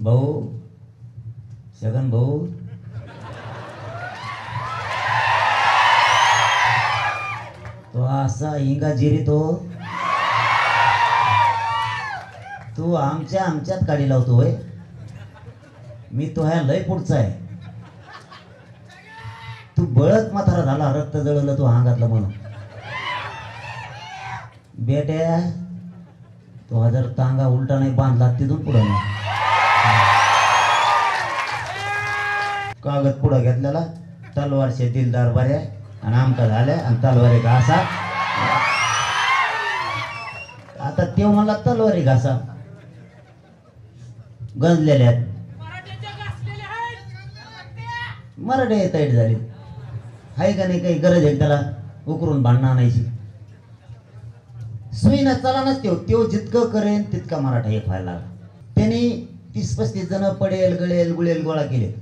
भाऊ छगन भाऊ तो असा इंगा जिरी तू आमच्यात काढी लावतो होय. मी तो ह्या लय पुढचा आहे. तू बळत म्हातारा झाला, रक्त जळलं तू अंगातलं म्हणून. बेट्या तो जर तांगा उलटा नाही बांधला तिथून पुढं नाही. कागद पुढं घेतलेला तलवारचे दिलदार बऱ्या आणि आमका झाल्या आणि तलवारी घासा. आता ते म्हणला तलवारी घासा गंजलेल्या मराठे तैट झाली. हाय का नाही काही गरज आहे त्याला उकरून भांडणं आणायची. सुईना चला नसते तो जितकं करेन तितका मराठा एक व्हायला लागला. त्यांनी 30-35 जण पडेल गळेल गुळेल गोळा केले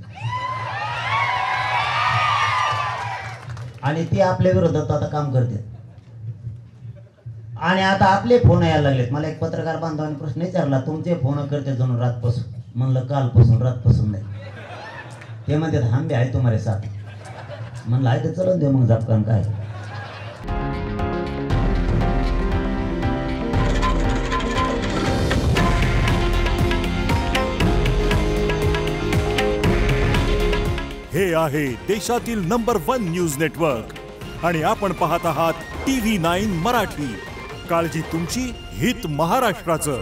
आणि ते आपल्या विरोधात आता काम करते. आणि आता आपले फोन यायला लागलेत. मला एक पत्रकार बांधवाने प्रश्न विचारला, तुमचे फोन करते जणू रातपासून. म्हणलं कालपासून रातपासून नाही. ते म्हणतात हम भी आहे तुम्हारे साथ. म्हणलं आहे तर चलन देऊ मग झपकान काय. हे आहे देशातील नंबर 1 न्यूज नेटवर्क आणि आपण पाहत आहात TV9 मराठी. काळजी तुमची, हित महाराष्ट्राचं.